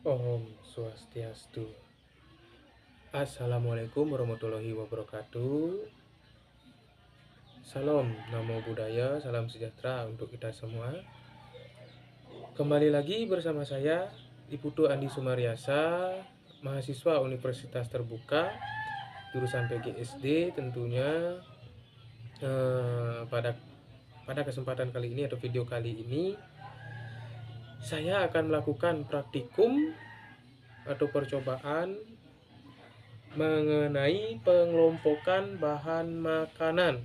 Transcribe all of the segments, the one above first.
Om Swastiastu. Assalamualaikum warahmatullahi wabarakatuh. Salam, namo buddhaya, salam sejahtera untuk kita semua. Kembali lagi bersama saya, Iputu Andi Sumaryasa, mahasiswa Universitas Terbuka, jurusan PGSD tentunya. Pada kesempatan kali ini atau video kali ini, saya akan melakukan praktikum atau percobaan mengenai pengelompokan bahan makanan,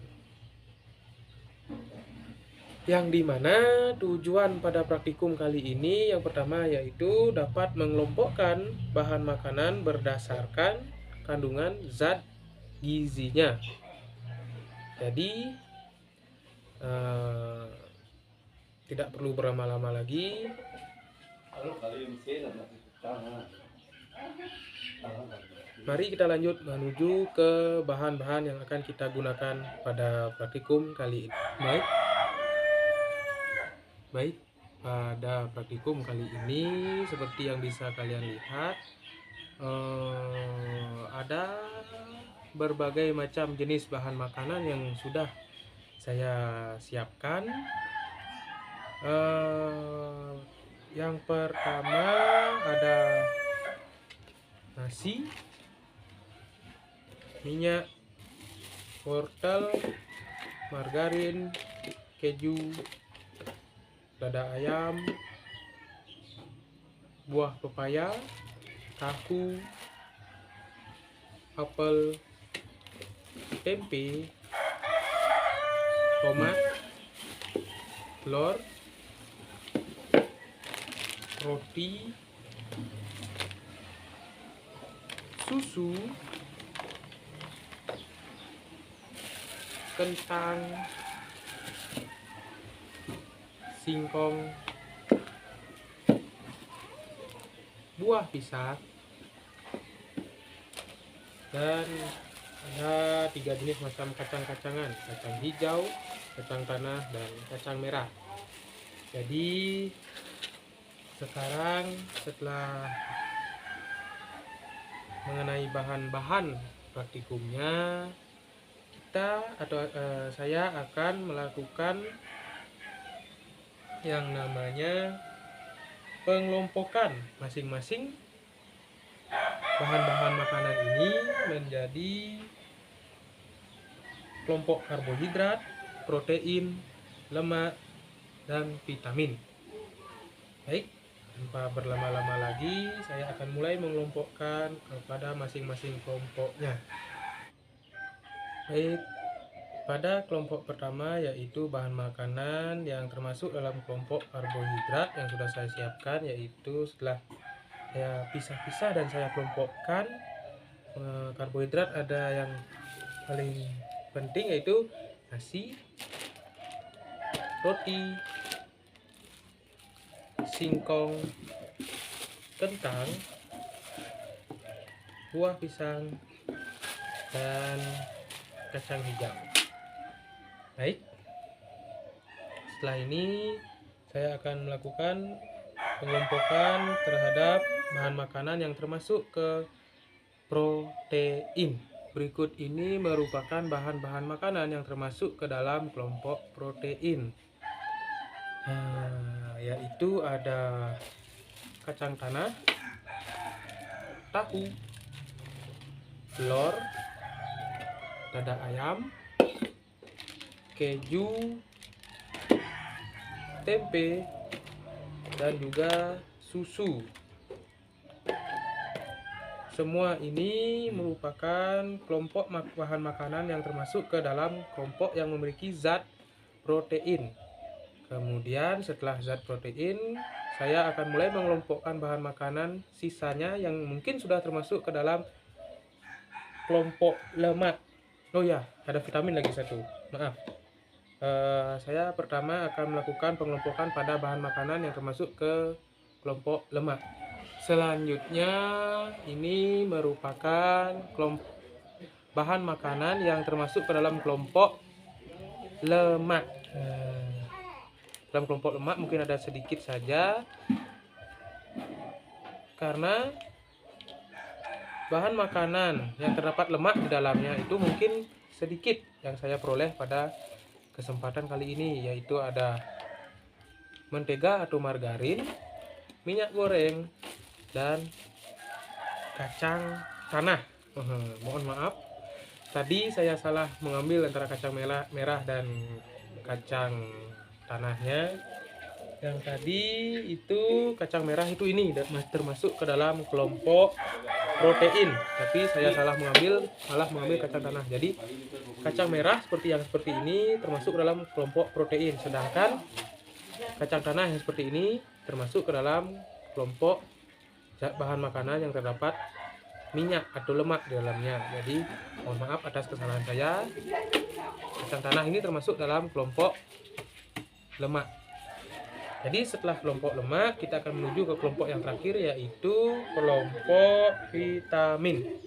yang dimana tujuan pada praktikum kali ini yang pertama yaitu dapat mengelompokkan bahan makanan berdasarkan kandungan zat gizinya. Jadi tidak perlu berlama-lama lagi. Mari kita lanjut menuju ke bahan-bahan yang akan kita gunakan pada praktikum kali ini. Baik, pada praktikum kali ini seperti yang bisa kalian lihat, ada berbagai macam jenis bahan makanan yang sudah saya siapkan. Yang pertama ada nasi, minyak, wortel, margarin, keju, dada ayam, buah pepaya, tahu, apel, tempe, tomat, telur, roti, susu, kentang, singkong, buah pisang, dan ada 3 jenis macam kacang-kacangan: kacang hijau, kacang tanah, dan kacang merah. Jadi sekarang setelah mengenai bahan-bahan praktikumnya, saya akan melakukan yang namanya pengelompokan masing-masing bahan-bahan makanan ini menjadi kelompok karbohidrat, protein, lemak, dan vitamin. Baik, tanpa berlama-lama lagi, saya akan mulai mengelompokkan kepada masing-masing kelompoknya. Baik, pada kelompok pertama yaitu bahan makanan yang termasuk dalam kelompok karbohidrat yang sudah saya siapkan, yaitu setelah saya pisah-pisah dan saya kelompokkan, karbohidrat ada yang paling penting yaitu nasi, roti, singkong, kentang, buah pisang, dan kacang hijau. Baik, setelah ini saya akan melakukan pengelompokan terhadap bahan makanan yang termasuk ke protein. Berikut ini merupakan bahan-bahan makanan yang termasuk ke dalam kelompok protein, yaitu ada kacang tanah, tahu, telur, dada ayam, keju, tempe, dan juga susu. Semua ini merupakan kelompok bahan makanan yang termasuk ke dalam kelompok yang memiliki zat protein. Kemudian setelah zat protein, saya akan mulai mengelompokkan bahan makanan sisanya yang mungkin sudah termasuk ke dalam kelompok lemak. Oh ya, ada vitamin lagi satu, maaf. Saya pertama akan melakukan pengelompokan pada bahan makanan yang termasuk ke kelompok lemak. Selanjutnya ini merupakan bahan makanan yang termasuk ke dalam kelompok lemak. Dalam kelompok lemak mungkin ada sedikit saja karena bahan makanan yang terdapat lemak di dalamnya itu mungkin sedikit yang saya peroleh pada kesempatan kali ini, yaitu ada mentega atau margarin, minyak goreng, dan kacang tanah. Mohon maaf, tadi saya salah mengambil antara kacang merah dan kacang tanahnya. Yang tadi itu kacang merah itu ini termasuk ke dalam kelompok protein, tapi saya malah mengambil kacang tanah. Jadi kacang merah seperti ini termasuk ke dalam kelompok protein, sedangkan kacang tanah yang seperti ini termasuk ke dalam kelompok bahan makanan yang terdapat minyak atau lemak di dalamnya. Jadi mohon maaf atas kesalahan saya. Kacang tanah ini termasuk dalam kelompok lemak. Jadi setelah kelompok lemak, kita akan menuju ke kelompok yang terakhir, yaitu kelompok vitamin.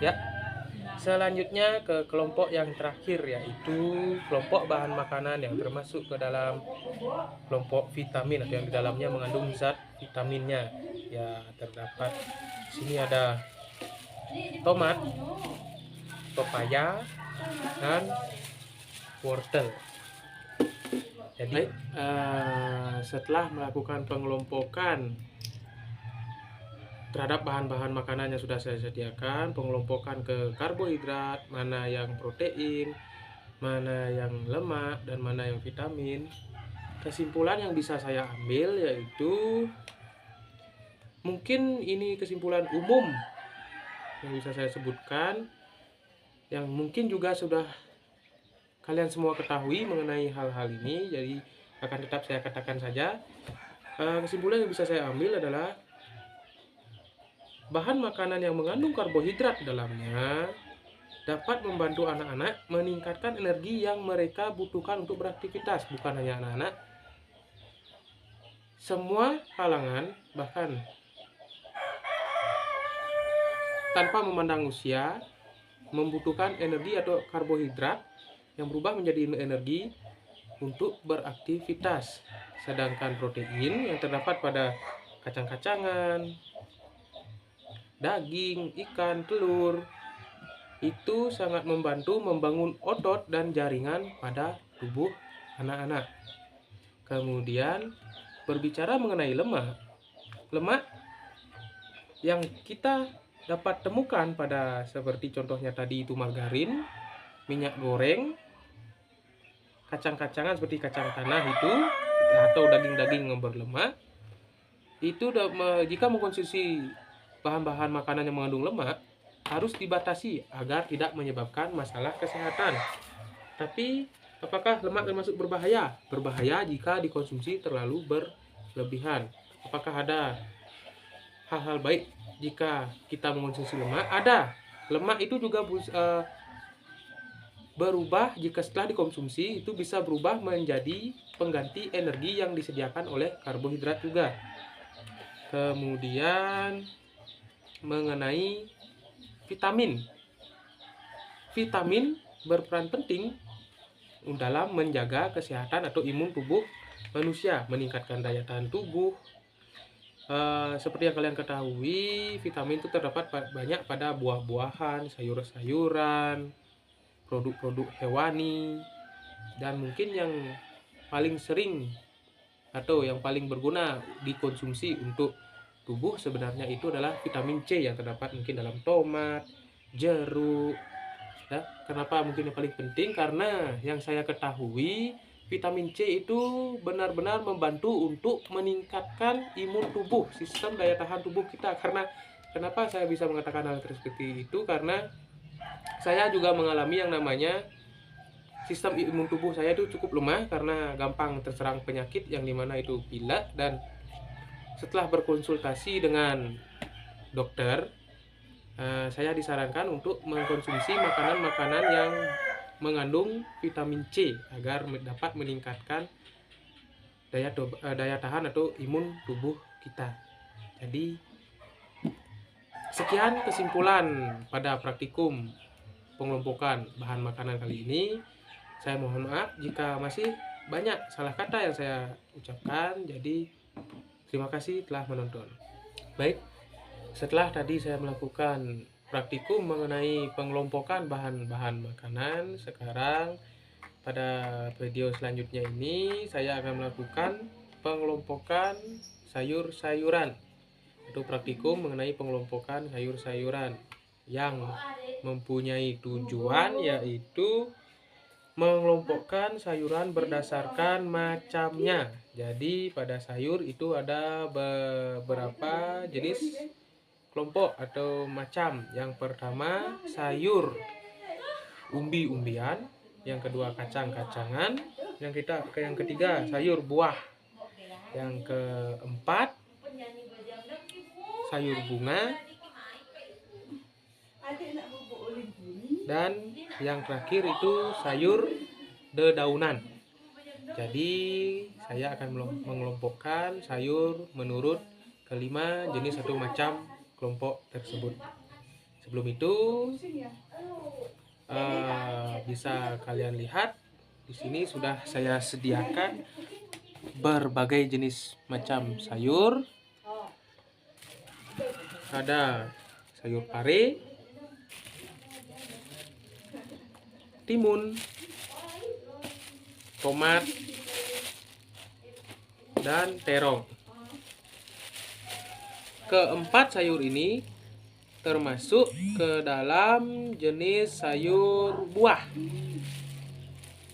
Ya. Selanjutnya ke kelompok yang terakhir, yaitu kelompok bahan makanan yang termasuk ke dalam kelompok vitamin atau yang di dalamnya mengandung zat vitaminnya. Ya, terdapat di sini ada tomat, pepaya, dan wortel. Jadi setelah melakukan pengelompokan terhadap bahan-bahan makanan yang sudah saya sediakan, pengelompokan ke karbohidrat, mana yang protein, mana yang lemak, dan mana yang vitamin, kesimpulan yang bisa saya ambil yaitu, mungkin ini kesimpulan umum yang bisa saya sebutkan, yang mungkin juga sudah kalian semua ketahui mengenai hal-hal ini, jadi akan tetap saya katakan saja. Kesimpulan yang bisa saya ambil adalah bahan makanan yang mengandung karbohidrat dalamnya dapat membantu anak-anak meningkatkan energi yang mereka butuhkan untuk beraktivitas. Bukan hanya anak-anak, semua kalangan, bahkan tanpa memandang usia, membutuhkan energi atau karbohidrat yang berubah menjadi energi untuk beraktivitas. Sedangkan protein yang terdapat pada kacang-kacangan, daging, ikan, telur, itu sangat membantu membangun otot dan jaringan pada tubuh anak-anak. Kemudian berbicara mengenai lemak yang kita dapat temukan pada seperti contohnya tadi itu margarin, minyak goreng, kacang-kacangan seperti kacang tanah itu atau daging-daging yang berlemak, itu jika mengkonsumsi bahan-bahan makanan yang mengandung lemak harus dibatasi agar tidak menyebabkan masalah kesehatan. Tapi apakah lemak termasuk berbahaya? Berbahaya jika dikonsumsi terlalu berlebihan. Apakah ada hal-hal baik jika kita mengkonsumsi lemak? Ada. Lemak itu juga berubah jika setelah dikonsumsi itu bisa berubah menjadi pengganti energi yang disediakan oleh karbohidrat juga. Kemudian mengenai vitamin berperan penting dalam menjaga kesehatan atau imun tubuh manusia, meningkatkan daya tahan tubuh. Seperti yang kalian ketahui, vitamin itu terdapat banyak pada buah-buahan, sayur-sayuran, produk-produk hewani, dan mungkin yang paling sering atau yang paling berguna dikonsumsi untuk tubuh sebenarnya itu adalah vitamin C yang terdapat mungkin dalam tomat, jeruk. Nah, kenapa mungkin yang paling penting? Karena yang saya ketahui vitamin C itu benar-benar membantu untuk meningkatkan imun tubuh, sistem daya tahan tubuh kita. Karena kenapa saya bisa mengatakan hal seperti itu? Karena saya juga mengalami yang namanya sistem imun tubuh saya itu cukup lemah karena gampang terserang penyakit yang dimana itu pilek, dan setelah berkonsultasi dengan dokter, saya disarankan untuk mengkonsumsi makanan-makanan yang mengandung vitamin C agar dapat meningkatkan daya tahan atau imun tubuh kita. Jadi sekian kesimpulan pada praktikum pengelompokan bahan makanan kali ini. Saya mohon maaf jika masih banyak salah kata yang saya ucapkan. Jadi terima kasih telah menonton. Baik, Setelah tadi saya melakukan praktikum mengenai pengelompokan bahan-bahan makanan, sekarang pada video selanjutnya ini saya akan melakukan pengelompokan sayur-sayuran atau praktikum mengenai pengelompokan sayur-sayuran yang mempunyai tujuan yaitu mengelompokkan sayuran berdasarkan macamnya. Jadi pada sayur itu ada beberapa jenis kelompok atau macam. Yang pertama sayur umbi-umbian, yang kedua kacang-kacangan, yang ketiga sayur buah, yang keempat sayur bunga, dan yang terakhir itu sayur dedaunan. Jadi saya akan mengelompokkan sayur menurut kelima jenis atau macam kelompok tersebut. Sebelum itu bisa kalian lihat di sini sudah saya sediakan berbagai jenis macam sayur. Ada sayur pare, timun, tomat, dan terong. Keempat sayur ini termasuk ke dalam jenis sayur buah: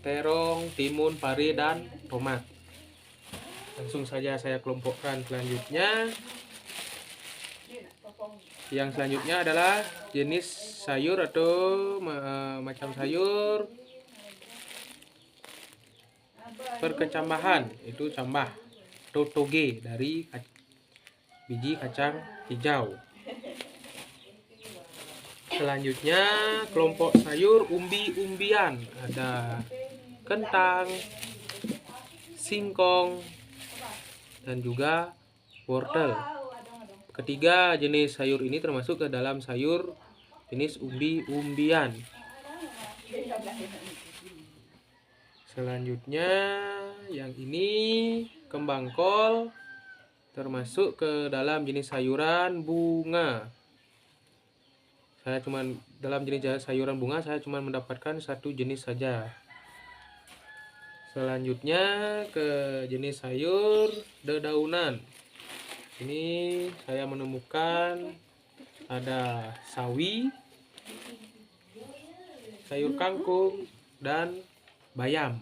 terong, timun, pare, dan tomat. Langsung saja saya kelompokkan selanjutnya. Yang selanjutnya adalah jenis sayur atau macam sayur berkecambahan, itu cambah atau toge dari biji kacang hijau. Selanjutnya kelompok sayur umbi-umbian, ada kentang, singkong, dan juga wortel. Ketiga jenis sayur ini termasuk ke dalam sayur jenis umbi-umbian. Selanjutnya yang ini kembang kol, termasuk ke dalam jenis sayuran bunga. Dalam jenis sayuran bunga saya cuma mendapatkan satu jenis saja. Selanjutnya ke jenis sayur dedaunan. Ini saya menemukan ada sawi, sayur kangkung, dan bayam.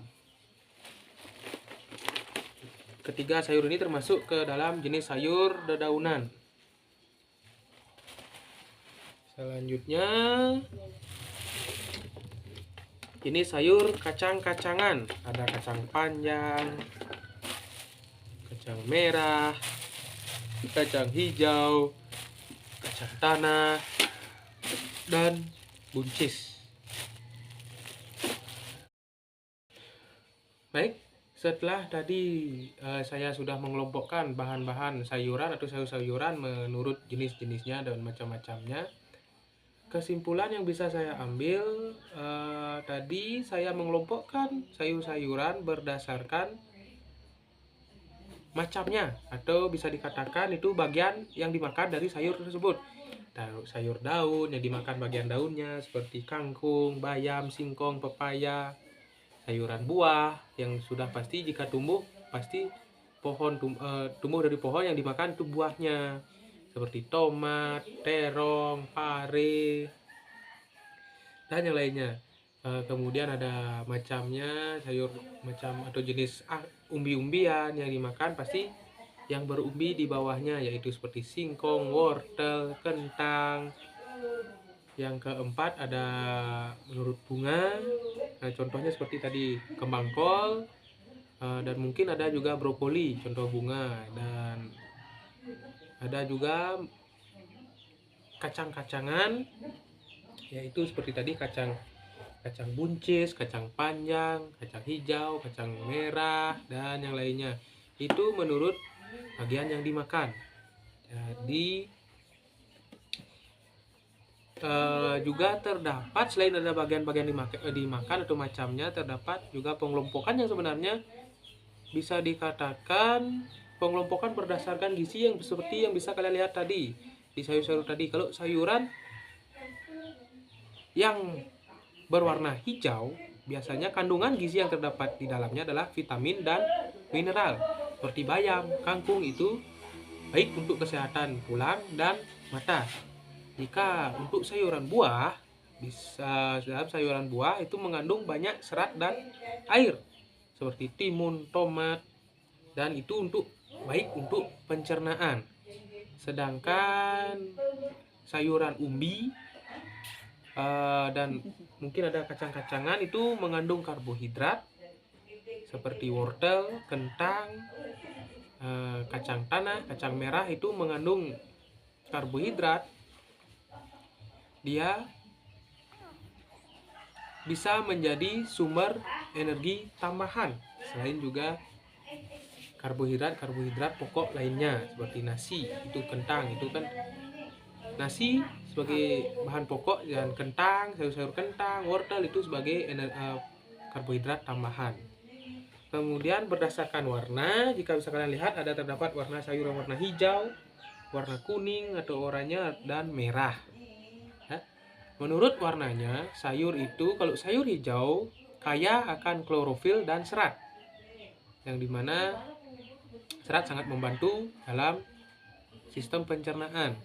Ketiga sayur ini termasuk ke dalam jenis sayur dedaunan. Selanjutnya ini sayur kacang-kacangan, ada kacang panjang, kacang merah, kacang hijau, kacang tanah, dan buncis. Baik, setelah tadi saya sudah mengelompokkan bahan-bahan sayuran atau sayur-sayuran menurut jenis-jenisnya dan macam-macamnya, kesimpulan yang bisa saya ambil tadi saya mengelompokkan sayur-sayuran berdasarkan macamnya, atau bisa dikatakan itu bagian yang dimakan dari sayur tersebut. Sayur daun yang dimakan bagian daunnya seperti kangkung, bayam, singkong, pepaya. Sayuran buah yang sudah pasti jika tumbuh pasti tumbuh dari pohon yang dimakan itu buahnya, seperti tomat, terong, pare, dan yang lainnya. Kemudian ada macamnya sayur macam atau jenis umbi-umbian yang dimakan pasti yang berumbi di bawahnya, yaitu seperti singkong, wortel, kentang. Yang keempat ada menurut bunga, contohnya seperti tadi kembang kol, dan mungkin ada juga brokoli contoh bunga, dan ada juga kacang-kacangan, yaitu seperti tadi kacang buncis, kacang panjang, kacang hijau, kacang merah, dan yang lainnya. Itu menurut bagian yang dimakan. Jadi juga terdapat selain ada bagian-bagian dimakan atau macamnya, terdapat juga pengelompokan yang sebenarnya bisa dikatakan pengelompokan berdasarkan gizi yang seperti yang bisa kalian lihat tadi. di sayur-sayur tadi. Kalau sayuran yang berwarna hijau, biasanya kandungan gizi yang terdapat di dalamnya adalah vitamin dan mineral. Seperti bayam, kangkung itu baik untuk kesehatan tulang dan mata. Jika untuk sayuran buah, dalam sayuran buah itu mengandung banyak serat dan air seperti timun, tomat, dan itu baik untuk pencernaan. Sedangkan sayuran umbi dan mungkin ada kacang-kacangan itu mengandung karbohidrat seperti wortel, kentang, kacang tanah, kacang merah itu mengandung karbohidrat. Dia bisa menjadi sumber energi tambahan. Selain juga karbohidrat pokok lainnya seperti nasi, itu kentang, itu kan nasi sebagai bahan pokok, dan kentang, sayur-sayur kentang, wortel itu sebagai karbohidrat tambahan. Kemudian berdasarkan warna, jika bisa kalian lihat ada terdapat warna sayur yang warna hijau, warna kuning atau oranye, dan merah. Menurut warnanya, sayur itu, kalau sayur hijau kaya akan klorofil dan serat, yang dimana serat sangat membantu dalam sistem pencernaan.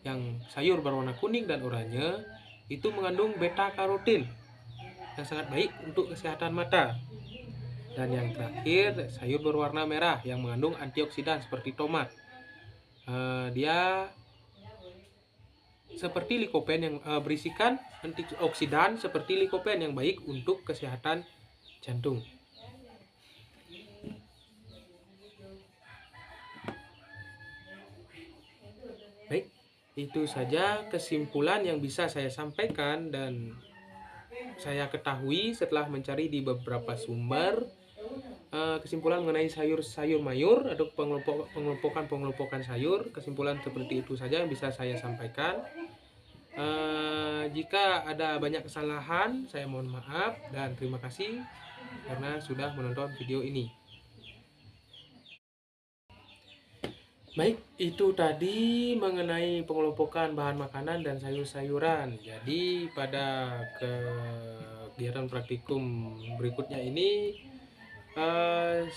Yang sayur berwarna kuning dan oranye itu mengandung beta karotin yang sangat baik untuk kesehatan mata. Dan yang terakhir, sayur berwarna merah yang mengandung antioksidan seperti tomat. Dia seperti likopen yang berisikan antioksidan seperti likopen yang baik untuk kesehatan jantung. Baik, itu saja kesimpulan yang bisa saya sampaikan dan saya ketahui setelah mencari di beberapa sumber. Kesimpulan mengenai sayur-sayur mayur atau pengelompokan sayur, kesimpulan seperti itu saja yang bisa saya sampaikan. Jika ada banyak kesalahan, saya mohon maaf dan terima kasih karena sudah menonton video ini. Baik, itu tadi mengenai pengelompokan bahan makanan dan sayur-sayuran. Jadi pada kegiatan praktikum berikutnya ini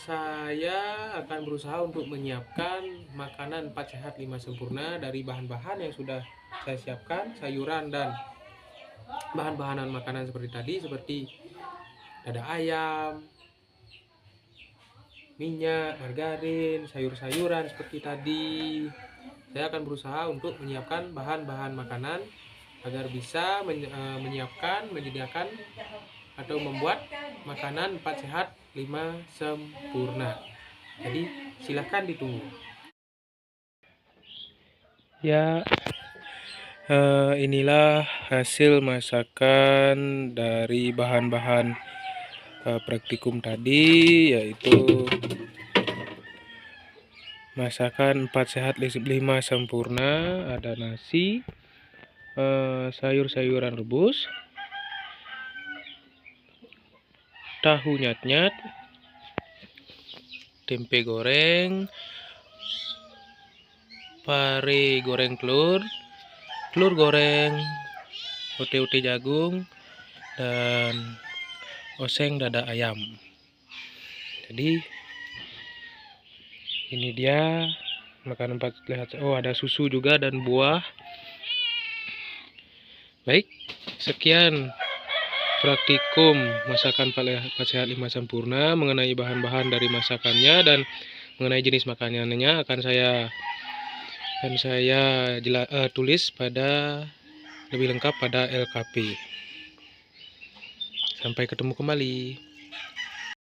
saya akan berusaha untuk menyiapkan makanan 4 sehat 5 sempurna dari bahan-bahan yang sudah saya siapkan, sayuran dan bahan-bahanan makanan seperti tadi, seperti dada ayam, minyak, margarin, sayur-sayuran seperti tadi. Saya akan berusaha untuk menyiapkan bahan-bahan makanan agar bisa menyediakan atau membuat makanan 4 sehat 5 sempurna. Jadi silahkan ditunggu. Ya, inilah hasil masakan dari bahan-bahan praktikum tadi, yaitu masakan 4 sehat 5 sempurna. Ada nasi, sayur-sayuran rebus, tahu nyat-nyat, tempe goreng, pare goreng telur, telur goreng, ote-ote jagung, dan oseng dada ayam. Jadi ini dia makanan 4 sehat. Oh, ada susu juga dan buah. Baik, sekian praktikum masakan 4 sehat 5 sempurna. Mengenai bahan-bahan dari masakannya dan mengenai jenis makanannya akan saya tulis pada lebih lengkap pada LKP. Sampai ketemu kembali.